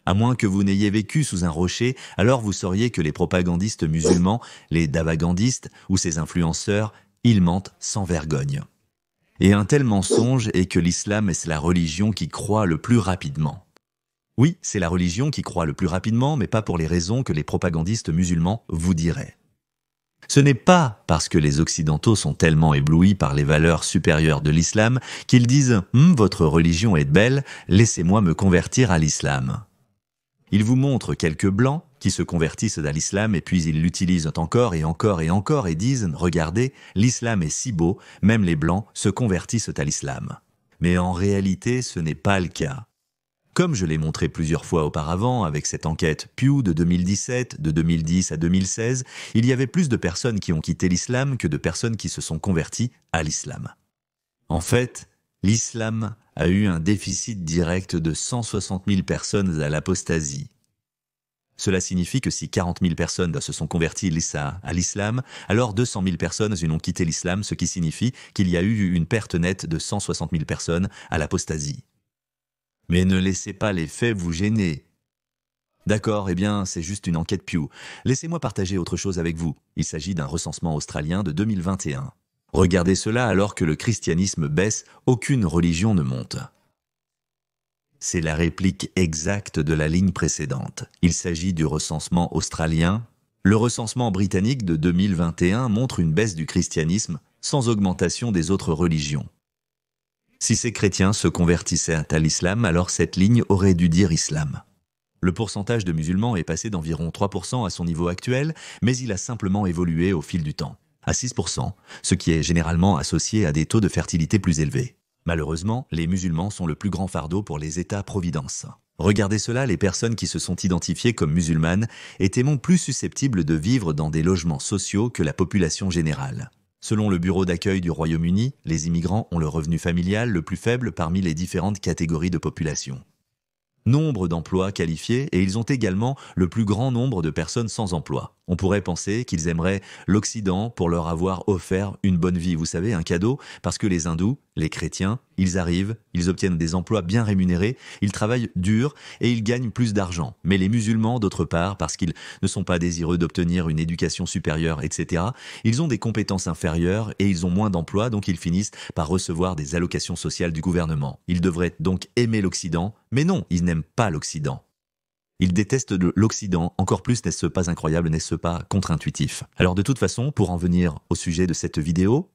À moins que vous n'ayez vécu sous un rocher, alors vous sauriez que les propagandistes musulmans, les davagandistes ou ces influenceurs, ils mentent sans vergogne. Et un tel mensonge est que l'islam est la religion qui croît le plus rapidement. Oui, c'est la religion qui croît le plus rapidement, mais pas pour les raisons que les propagandistes musulmans vous diraient. Ce n'est pas parce que les Occidentaux sont tellement éblouis par les valeurs supérieures de l'islam qu'ils disent « Votre religion est belle, laissez-moi me convertir à l'islam ». Ils vous montrent quelques blancs qui se convertissent à l'islam et puis ils l'utilisent encore et encore et encore et disent « Regardez, l'islam est si beau, même les blancs se convertissent à l'islam ». Mais en réalité, ce n'est pas le cas. Comme je l'ai montré plusieurs fois auparavant avec cette enquête Pew de 2017, de 2010 à 2016, il y avait plus de personnes qui ont quitté l'islam que de personnes qui se sont converties à l'islam. En fait, l'islam a eu un déficit direct de 160 000 personnes à l'apostasie. Cela signifie que si 40 000 personnes se sont converties à l'islam, alors 200 000 personnes ont quitté l'islam, ce qui signifie qu'il y a eu une perte nette de 160 000 personnes à l'apostasie. Mais ne laissez pas les faits vous gêner. D'accord, eh bien, c'est juste une enquête Pew. Laissez-moi partager autre chose avec vous. Il s'agit d'un recensement australien de 2021. Regardez cela alors que le christianisme baisse, aucune religion ne monte. C'est la réplique exacte de la ligne précédente. Il s'agit du recensement australien. Le recensement britannique de 2021 montre une baisse du christianisme sans augmentation des autres religions. Si ces chrétiens se convertissaient à l'islam, alors cette ligne aurait dû dire islam. Le pourcentage de musulmans est passé d'environ 3% à son niveau actuel, mais il a simplement évolué au fil du temps, à 6%, ce qui est généralement associé à des taux de fertilité plus élevés. Malheureusement, les musulmans sont le plus grand fardeau pour les États-providence. Regardez cela, les personnes qui se sont identifiées comme musulmanes étaient plus susceptibles de vivre dans des logements sociaux que la population générale. Selon le Bureau d'accueil du Royaume-Uni, les immigrants ont le revenu familial le plus faible parmi les différentes catégories de population. Nombre d'emplois qualifiés et ils ont également le plus grand nombre de personnes sans emploi. On pourrait penser qu'ils aimeraient l'Occident pour leur avoir offert une bonne vie, vous savez, un cadeau, parce que les hindous, les chrétiens, ils arrivent, ils obtiennent des emplois bien rémunérés, ils travaillent dur et ils gagnent plus d'argent. Mais les musulmans, d'autre part, parce qu'ils ne sont pas désireux d'obtenir une éducation supérieure, etc., ils ont des compétences inférieures et ils ont moins d'emplois, donc ils finissent par recevoir des allocations sociales du gouvernement. Ils devraient donc aimer l'Occident, mais non, ils n'aiment pas l'Occident. Ils détestent l'Occident, encore plus n'est-ce pas incroyable, n'est-ce pas contre-intuitif. Alors de toute façon, pour en venir au sujet de cette vidéo,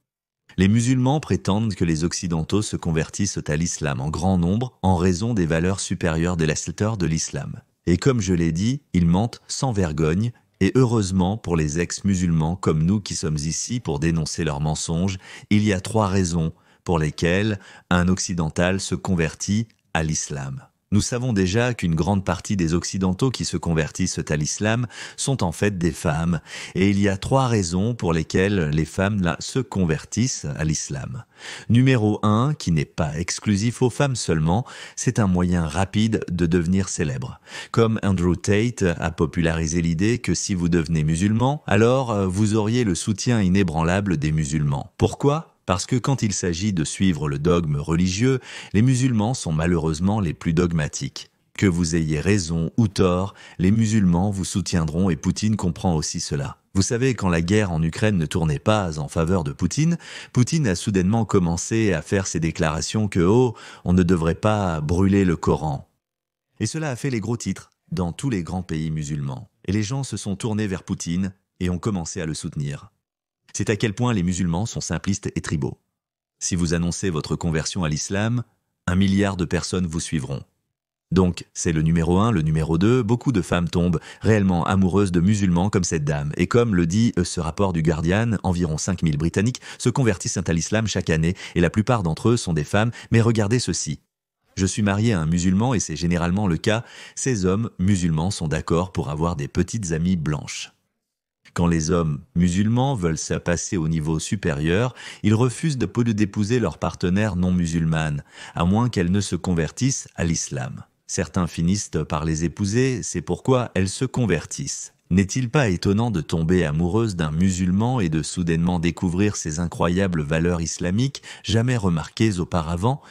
les musulmans prétendent que les Occidentaux se convertissent à l'islam en grand nombre en raison des valeurs supérieures de de l'islam. Et comme je l'ai dit, ils mentent sans vergogne, et heureusement pour les ex-musulmans comme nous qui sommes ici pour dénoncer leurs mensonges, il y a 3 raisons pour lesquelles un occidental se convertit à l'islam. Nous savons déjà qu'une grande partie des Occidentaux qui se convertissent à l'islam sont en fait des femmes. Et il y a 3 raisons pour lesquelles les femmes se convertissent à l'islam. Numéro 1, qui n'est pas exclusif aux femmes seulement, c'est un moyen rapide de devenir célèbre. Comme Andrew Tate a popularisé l'idée que si vous devenez musulman, alors vous auriez le soutien inébranlable des musulmans. Pourquoi ? Parce que quand il s'agit de suivre le dogme religieux, les musulmans sont malheureusement les plus dogmatiques. Que vous ayez raison ou tort, les musulmans vous soutiendront et Poutine comprend aussi cela. Vous savez, quand la guerre en Ukraine ne tournait pas en faveur de Poutine, Poutine a soudainement commencé à faire ses déclarations que on ne devrait pas brûler le Coran. Et cela a fait les gros titres dans tous les grands pays musulmans. Et les gens se sont tournés vers Poutine et ont commencé à le soutenir. C'est à quel point les musulmans sont simplistes et tribaux. Si vous annoncez votre conversion à l'islam, 1 milliard de personnes vous suivront. Donc, c'est le numéro 1, le numéro 2, beaucoup de femmes tombent réellement amoureuses de musulmans comme cette dame. Et comme le dit ce rapport du Guardian, environ 5000 Britanniques se convertissent à l'islam chaque année et la plupart d'entre eux sont des femmes. Mais regardez ceci. Je suis marié à un musulman et c'est généralement le cas. Ces hommes musulmans sont d'accord pour avoir des petites amies blanches. Quand les hommes musulmans veulent se passer au niveau supérieur, ils refusent d'épouser leur partenaire non musulmane, à moins qu'elles ne se convertissent à l'islam. Certains finissent par les épouser, c'est pourquoi elles se convertissent. N'est-il pas étonnant de tomber amoureuse d'un musulman et de soudainement découvrir ces incroyables valeurs islamiques jamais remarquées auparavant?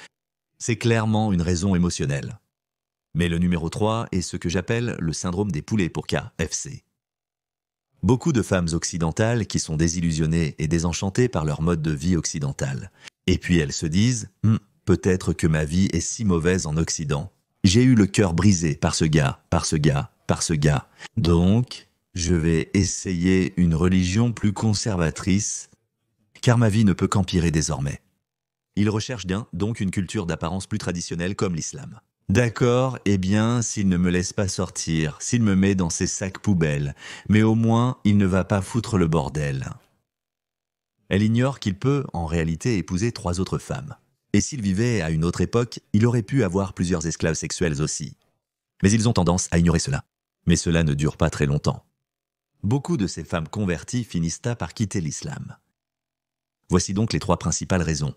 C'est clairement une raison émotionnelle. Mais le numéro 3 est ce que j'appelle le syndrome des poulets pour KFC. Beaucoup de femmes occidentales qui sont désillusionnées et désenchantées par leur mode de vie occidental. Et puis elles se disent peut-être que ma vie est si mauvaise en Occident. J'ai eu le cœur brisé par ce gars, par ce gars, par ce gars. Donc, je vais essayer une religion plus conservatrice, car ma vie ne peut qu'empirer désormais. Ils recherchent donc une culture d'apparence plus traditionnelle comme l'islam. D'accord, eh bien, s'il ne me laisse pas sortir, s'il me met dans ses sacs poubelles, mais au moins, il ne va pas foutre le bordel. Elle ignore qu'il peut, en réalité, épouser 3 autres femmes. Et s'il vivait à une autre époque, il aurait pu avoir plusieurs esclaves sexuels aussi. Mais ils ont tendance à ignorer cela. Mais cela ne dure pas très longtemps. Beaucoup de ces femmes converties finissent par quitter l'islam. Voici donc les 3 principales raisons.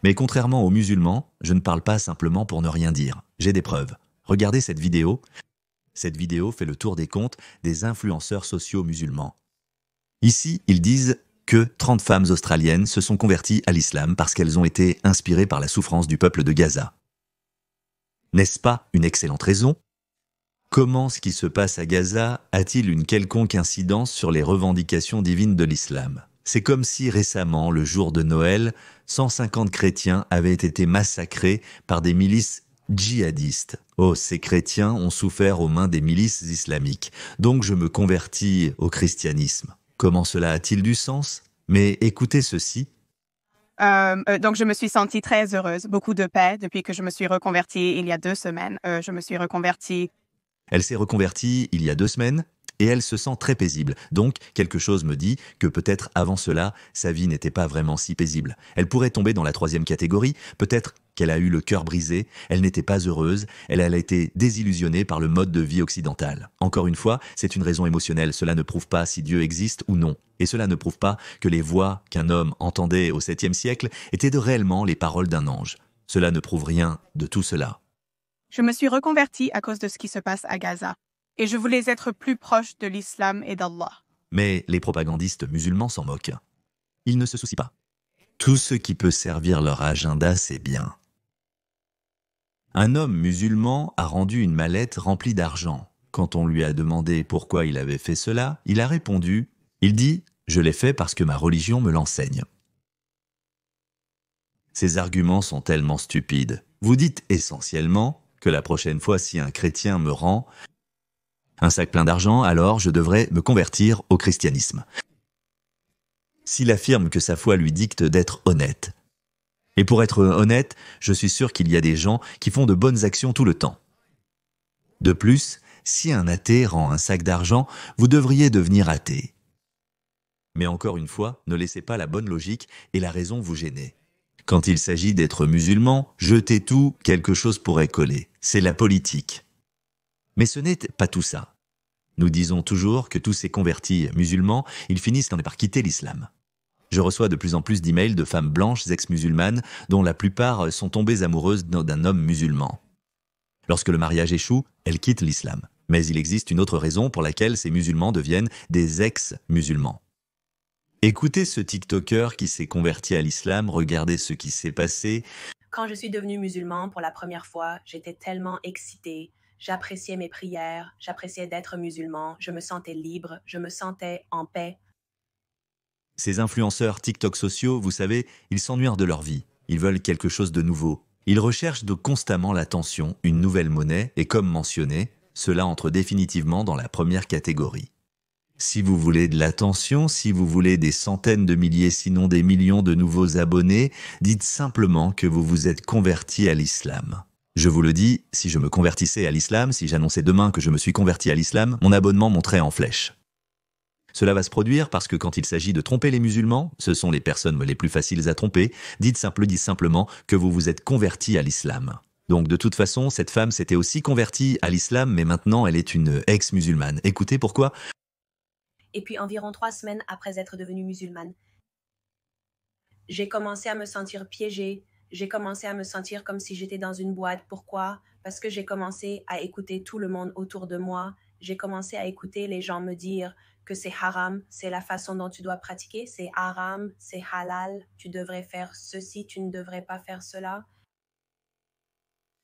Mais contrairement aux musulmans, je ne parle pas simplement pour ne rien dire. J'ai des preuves. Regardez cette vidéo. Cette vidéo fait le tour des comptes des influenceurs sociaux musulmans. Ici, ils disent que 30 femmes australiennes se sont converties à l'islam parce qu'elles ont été inspirées par la souffrance du peuple de Gaza. N'est-ce pas une excellente raison ? Comment ce qui se passe à Gaza a-t-il une quelconque incidence sur les revendications divines de l'islam ? C'est comme si récemment, le jour de Noël, 150 chrétiens avaient été massacrés par des milices djihadistes. Oh, ces chrétiens ont souffert aux mains des milices islamiques. Donc je me convertis au christianisme. Comment cela a-t-il du sens ? Mais écoutez ceci. Donc, je me suis sentie très heureuse, beaucoup de paix depuis que je me suis reconvertie il y a 2 semaines. Je me suis reconvertie. Elle s'est reconvertie il y a 2 semaines et elle se sent très paisible. Donc, quelque chose me dit que peut-être avant cela, sa vie n'était pas vraiment si paisible. Elle pourrait tomber dans la 3e catégorie, peut-être qu'elle a eu le cœur brisé, elle n'était pas heureuse, elle a été désillusionnée par le mode de vie occidental. Encore une fois, c'est une raison émotionnelle, cela ne prouve pas si Dieu existe ou non. Et cela ne prouve pas que les voix qu'un homme entendait au 7e siècle étaient réellement les paroles d'un ange. Cela ne prouve rien de tout cela. Je me suis reconvertie à cause de ce qui se passe à Gaza. Et je voulais être plus proche de l'islam et d'Allah. Mais les propagandistes musulmans s'en moquent. Ils ne se soucient pas. Tout ce qui peut servir leur agenda, c'est bien. Un homme musulman a rendu une mallette remplie d'argent. Quand on lui a demandé pourquoi il avait fait cela, il a répondu, il dit « Je l'ai fait parce que ma religion me l'enseigne ». Ces arguments sont tellement stupides. Vous dites essentiellement que la prochaine fois si un chrétien me rend un sac plein d'argent, alors je devrais me convertir au christianisme. S'il affirme que sa foi lui dicte d'être honnête. Et pour être honnête, je suis sûr qu'il y a des gens qui font de bonnes actions tout le temps. De plus, si un athée rend un sac d'argent, vous devriez devenir athée. Mais encore une fois, ne laissez pas la bonne logique et la raison vous gêner. Quand il s'agit d'être musulman, jetez tout, quelque chose pourrait coller. C'est la politique. Mais ce n'est pas tout ça. Nous disons toujours que tous ces convertis musulmans, ils finissent par quitter l'islam. Je reçois de plus en plus d'emails de femmes blanches ex-musulmanes dont la plupart sont tombées amoureuses d'un homme musulman. Lorsque le mariage échoue, elles quittent l'islam. Mais il existe une autre raison pour laquelle ces musulmans deviennent des ex-musulmans. Écoutez ce TikToker qui s'est converti à l'islam, regardez ce qui s'est passé. Quand je suis devenue musulman pour la première fois, j'étais tellement excitée. J'appréciais mes prières, j'appréciais d'être musulman, je me sentais libre, je me sentais en paix. Ces influenceurs TikTok sociaux, vous savez, ils s'ennuient de leur vie. Ils veulent quelque chose de nouveau. Ils recherchent constamment l'attention, une nouvelle monnaie, et comme mentionné, cela entre définitivement dans la première catégorie. Si vous voulez de l'attention, si vous voulez des centaines de milliers, sinon des millions de nouveaux abonnés, dites simplement que vous vous êtes converti à l'islam. Je vous le dis, si je me convertissais à l'islam, si j'annonçais demain que je me suis converti à l'islam, mon abonnement monterait en flèche. Cela va se produire parce que quand il s'agit de tromper les musulmans, ce sont les personnes les plus faciles à tromper, dites simplement que vous vous êtes converti à l'islam. Donc de toute façon, cette femme s'était aussi convertie à l'islam, mais maintenant elle est une ex-musulmane. Écoutez pourquoi ? Et puis environ 3 semaines après être devenue musulmane, j'ai commencé à me sentir piégée. J'ai commencé à me sentir comme si j'étais dans une boîte. Pourquoi? Parce que j'ai commencé à écouter tout le monde autour de moi. J'ai commencé à écouter les gens me dire que c'est haram, c'est la façon dont tu dois pratiquer, c'est haram, c'est halal, tu devrais faire ceci, tu ne devrais pas faire cela.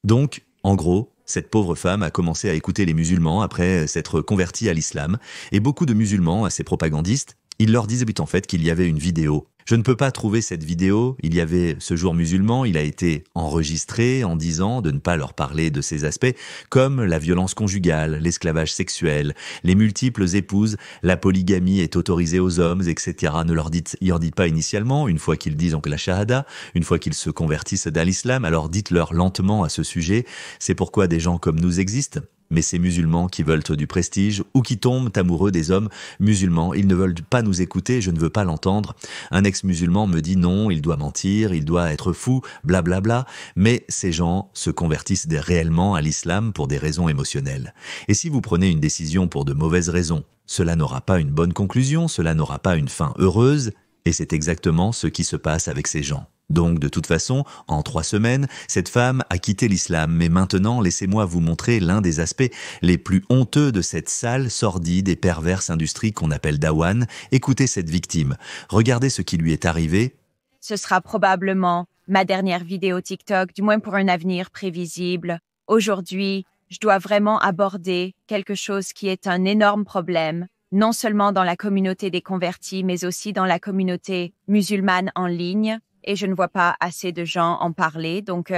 Donc, En gros, cette pauvre femme a commencé à écouter les musulmans après s'être convertie à l'islam, et beaucoup de musulmans, à ces propagandistes, ils leur disaient en fait qu'il y avait une vidéo. Je ne peux pas trouver cette vidéo, il y avait ce jour musulman, il a été enregistré en disant de ne pas leur parler de ces aspects, comme la violence conjugale, l'esclavage sexuel, les multiples épouses, la polygamie est autorisée aux hommes, etc. Ne leur dites pas initialement, une fois qu'ils disent donc la shahada, une fois qu'ils se convertissent à l'islam, alors dites-leur lentement à ce sujet, c'est pourquoi des gens comme nous existent. Mais ces musulmans qui veulent du prestige ou qui tombent amoureux des hommes musulmans, ils ne veulent pas nous écouter, je ne veux pas l'entendre. Un ex-musulman me dit non, il doit mentir, il doit être fou, blablabla. Bla bla. Mais ces gens se convertissent réellement à l'islam pour des raisons émotionnelles. Et si vous prenez une décision pour de mauvaises raisons, cela n'aura pas une bonne conclusion, cela n'aura pas une fin heureuse, et c'est exactement ce qui se passe avec ces gens. Donc, de toute façon, en 3 semaines, cette femme a quitté l'islam. Mais maintenant, laissez-moi vous montrer l'un des aspects les plus honteux de cette sale, sordide et perverse industrie qu'on appelle Dawan. Écoutez cette victime. Regardez ce qui lui est arrivé. Ce sera probablement ma dernière vidéo TikTok, du moins pour un avenir prévisible. Aujourd'hui, je dois vraiment aborder quelque chose qui est un énorme problème, non seulement dans la communauté des convertis, mais aussi dans la communauté musulmane en ligne. Et je ne vois pas assez de gens en parler, donc...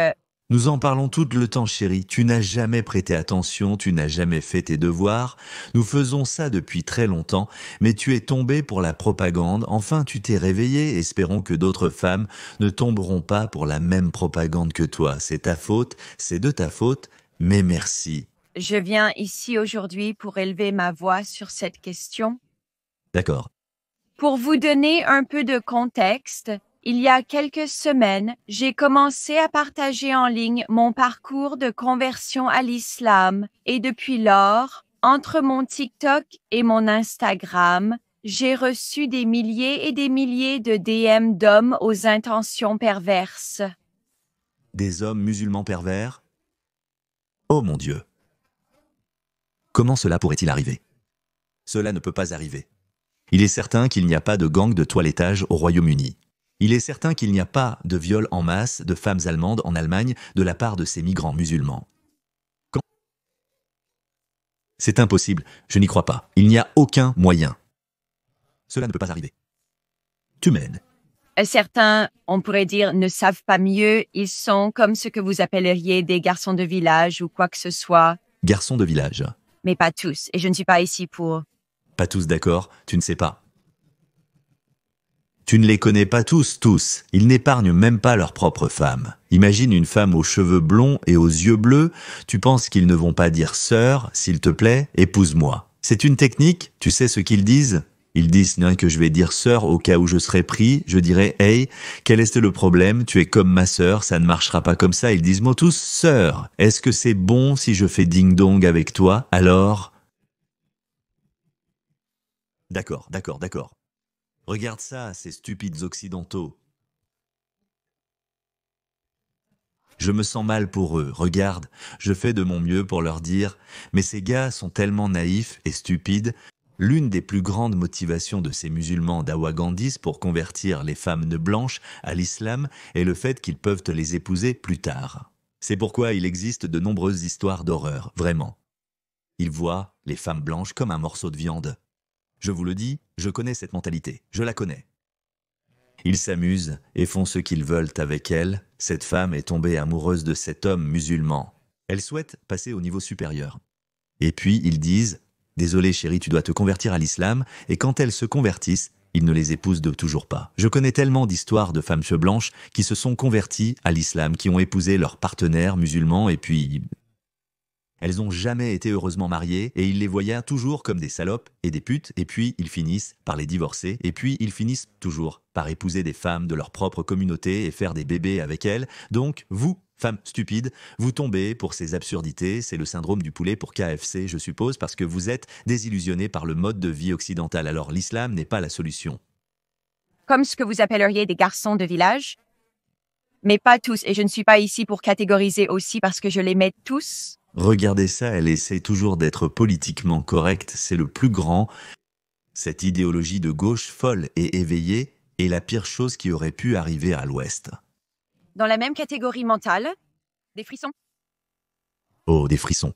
Nous en parlons tout le temps, chérie. Tu n'as jamais prêté attention, tu n'as jamais fait tes devoirs. Nous faisons ça depuis très longtemps, mais tu es tombée pour la propagande. Enfin, tu t'es réveillée. Espérons que d'autres femmes ne tomberont pas pour la même propagande que toi. C'est ta faute, c'est de ta faute, mais merci. Je viens ici aujourd'hui pour élever ma voix sur cette question. D'accord. Pour vous donner un peu de contexte, il y a quelques semaines, j'ai commencé à partager en ligne mon parcours de conversion à l'islam et depuis lors, entre mon TikTok et mon Instagram, j'ai reçu des milliers et des milliers de DM d'hommes aux intentions perverses. Des hommes musulmans pervers? Oh mon Dieu! Comment cela pourrait-il arriver? Cela ne peut pas arriver. Il est certain qu'il n'y a pas de gang de toilettage au Royaume-Uni. Il est certain qu'il n'y a pas de viol en masse de femmes allemandes en Allemagne de la part de ces migrants musulmans. C'est impossible, je n'y crois pas. Il n'y a aucun moyen. Cela ne peut pas arriver. Tu m'aides. Certains, on pourrait dire, ne savent pas mieux. Ils sont comme ce que vous appelleriez des garçons de village ou quoi que ce soit. Garçons de village. Mais pas tous, et je ne suis pas ici pour... Pas tous d'accord, tu ne sais pas. Tu ne les connais pas tous. Ils n'épargnent même pas leurs propres femmes. Imagine une femme aux cheveux blonds et aux yeux bleus. Tu penses qu'ils ne vont pas dire « Sœur, s'il te plaît, épouse-moi ». C'est une technique, tu sais ce qu'ils disent? Ils disent « que je vais dire sœur au cas où je serai pris ». Je dirais « Hey, quel est le problème? Tu es comme ma sœur, ça ne marchera pas comme ça ». Ils disent « tous sœur, est-ce que c'est bon si je fais ding-dong avec toi? Alors ?» D'accord. Regarde ça, ces stupides occidentaux. Je me sens mal pour eux, regarde, je fais de mon mieux pour leur dire, mais ces gars sont tellement naïfs et stupides. L'une des plus grandes motivations de ces musulmans dawagandis pour convertir les femmes blanches à l'islam est le fait qu'ils peuvent les épouser plus tard. C'est pourquoi il existe de nombreuses histoires d'horreur, vraiment. Ils voient les femmes blanches comme un morceau de viande. Je vous le dis, je connais cette mentalité, je la connais. Ils s'amusent et font ce qu'ils veulent avec elle. Cette femme est tombée amoureuse de cet homme musulman. Elle souhaite passer au niveau supérieur. Et puis ils disent « Désolé chérie, tu dois te convertir à l'islam » et quand elles se convertissent, ils ne les épousent toujours pas. Je connais tellement d'histoires de femmes blanches qui se sont converties à l'islam, qui ont épousé leurs partenaires musulmans et puis... Elles n'ont jamais été heureusement mariées et ils les voyaient toujours comme des salopes et des putes et puis ils finissent par les divorcer et puis ils finissent toujours par épouser des femmes de leur propre communauté et faire des bébés avec elles. Donc vous, femmes stupides, vous tombez pour ces absurdités, c'est le syndrome du poulet pour KFC je suppose parce que vous êtes désillusionnés par le mode de vie occidental. Alors l'islam n'est pas la solution. Comme ce que vous appelleriez des garçons de village, mais pas tous et je ne suis pas ici pour catégoriser aussi parce que je les mets tous. Regardez ça, elle essaie toujours d'être politiquement correcte, c'est le plus grand. Cette idéologie de gauche folle et éveillée est la pire chose qui aurait pu arriver à l'Ouest. Dans la même catégorie mentale, des frissons. Oh, des frissons.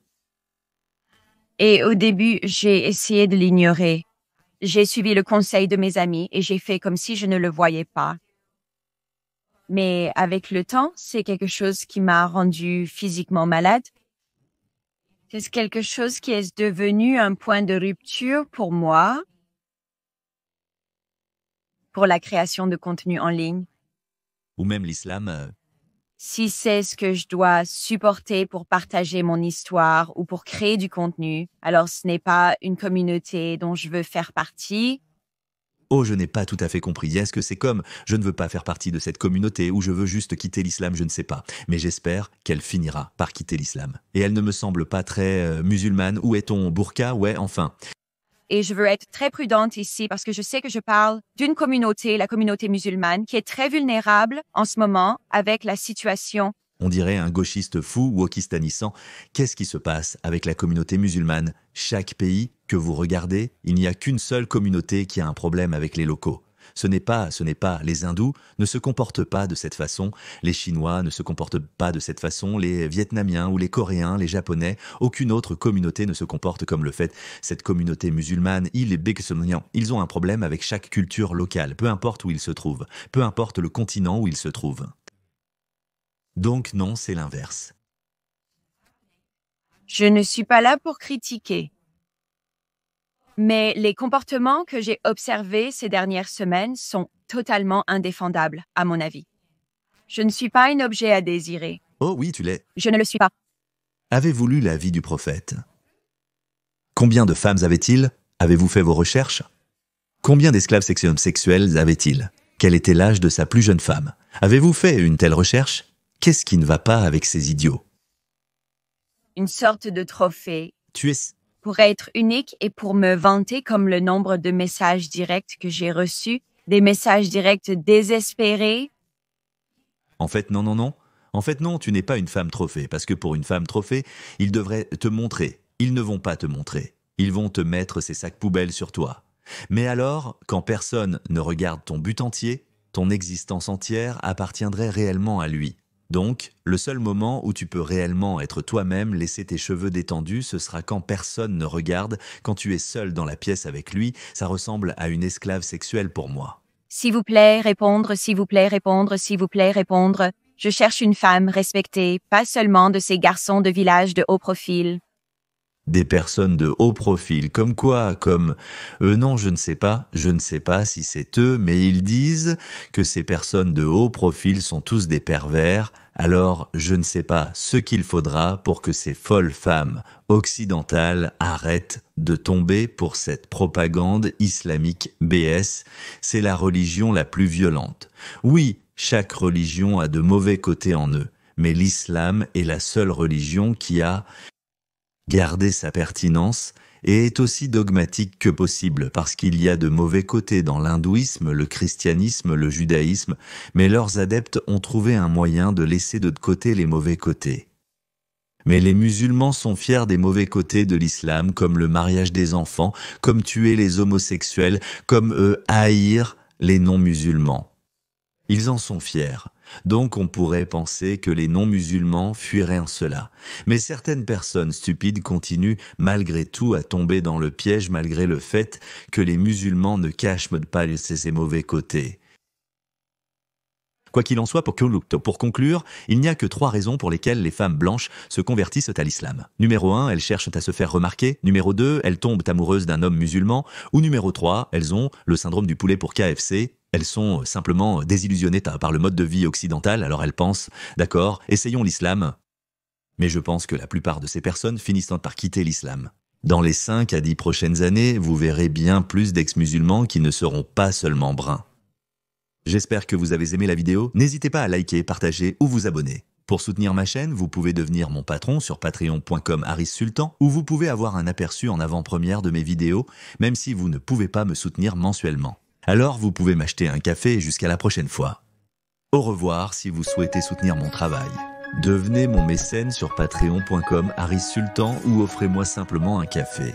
Et au début, j'ai essayé de l'ignorer. J'ai suivi le conseil de mes amis et j'ai fait comme si je ne le voyais pas. Mais avec le temps, c'est quelque chose qui m'a rendu physiquement malade. C'est quelque chose qui est devenu un point de rupture pour moi, pour la création de contenu en ligne. Ou même l'islam. Si c'est ce que je dois supporter pour partager mon histoire ou pour créer du contenu, alors ce n'est pas une communauté dont je veux faire partie. Oh, je n'ai pas tout à fait compris. Est-ce que c'est comme « je ne veux pas faire partie de cette communauté » ou « je veux juste quitter l'islam », je ne sais pas. Mais j'espère qu'elle finira par quitter l'islam. Et elle ne me semble pas très musulmane. Où est ton burqa? Ouais, enfin. Et je veux être très prudente ici parce que je sais que je parle d'une communauté, la communauté musulmane, qui est très vulnérable en ce moment avec la situation. On dirait un gauchiste fou wokistan. Qu'est-ce qui se passe avec la communauté musulmane? Chaque pays que vous regardez, il n'y a qu'une seule communauté qui a un problème avec les locaux. Ce n'est pas les hindous ne se comportent pas de cette façon, les chinois ne se comportent pas de cette façon, les vietnamiens ou les coréens, les japonais, aucune autre communauté ne se comporte comme le fait cette communauté musulmane. Ils ont un problème avec chaque culture locale, peu importe où ils se trouvent, peu importe le continent où ils se trouvent. Donc non, c'est l'inverse. Je ne suis pas là pour critiquer. Mais les comportements que j'ai observés ces dernières semaines sont totalement indéfendables, à mon avis. Je ne suis pas un objet à désirer. Oh oui, tu l'es. Je ne le suis pas. Avez-vous lu la vie du prophète? Combien de femmes avait-il? Avez-vous fait vos recherches? Combien d'esclaves sexuels avait-il? Quel était l'âge de sa plus jeune femme? Avez-vous fait une telle recherche? Qu'est-ce qui ne va pas avec ces idiots? Une sorte de trophée. Tu es... Pour être unique et pour me vanter comme le nombre de messages directs que j'ai reçus, des messages directs désespérés. En fait, non. En fait, non, tu n'es pas une femme trophée, parce que pour une femme trophée, ils devraient te montrer. Ils ne vont pas te montrer. Ils vont te mettre ces sacs poubelles sur toi. Mais alors, quand personne ne regarde ton but entier, ton existence entière appartiendrait réellement à lui. Donc, le seul moment où tu peux réellement être toi-même, laisser tes cheveux détendus, ce sera quand personne ne regarde, quand tu es seul dans la pièce avec lui. Ça ressemble à une esclave sexuelle pour moi. S'il vous plaît, répondre, s'il vous plaît, répondre, s'il vous plaît, répondre. Je cherche une femme respectée, pas seulement de ces garçons de village de haut profil. Des personnes de haut profil, comme quoi? Comme non, je ne sais pas si c'est eux, mais ils disent que ces personnes de haut profil sont tous des pervers, alors je ne sais pas ce qu'il faudra pour que ces folles femmes occidentales arrêtent de tomber pour cette propagande islamique BS. C'est la religion la plus violente. Oui, chaque religion a de mauvais côtés en eux, mais l'islam est la seule religion qui a garder sa pertinence et est aussi dogmatique que possible parce qu'il y a de mauvais côtés dans l'hindouisme, le christianisme, le judaïsme, mais leurs adeptes ont trouvé un moyen de laisser de côté les mauvais côtés. Mais les musulmans sont fiers des mauvais côtés de l'islam, comme le mariage des enfants, comme tuer les homosexuels, comme haïr les non-musulmans. Ils en sont fiers. Donc on pourrait penser que les non-musulmans fuiraient en cela. Mais certaines personnes stupides continuent malgré tout à tomber dans le piège malgré le fait que les musulmans ne cachent pas ces mauvais côtés. Quoi qu'il en soit, pour conclure, il n'y a que 3 raisons pour lesquelles les femmes blanches se convertissent à l'islam. Numéro 1, elles cherchent à se faire remarquer. Numéro 2, elles tombent amoureuses d'un homme musulman. Ou numéro 3, elles ont le syndrome du poulet pour KFC. Elles sont simplement désillusionnées par le mode de vie occidental, alors elles pensent « D'accord, essayons l'islam ». Mais je pense que la plupart de ces personnes finissent par quitter l'islam. Dans les 5 à 10 prochaines années, vous verrez bien plus d'ex-musulmans qui ne seront pas seulement bruns. J'espère que vous avez aimé la vidéo. N'hésitez pas à liker, partager ou vous abonner. Pour soutenir ma chaîne, vous pouvez devenir mon patron sur patreon.com/HarrisSultan où vous pouvez avoir un aperçu en avant-première de mes vidéos, même si vous ne pouvez pas me soutenir mensuellement. Alors vous pouvez m'acheter un café jusqu'à la prochaine fois. Au revoir si vous souhaitez soutenir mon travail. Devenez mon mécène sur patreon.com/HarrisSultan ou offrez-moi simplement un café.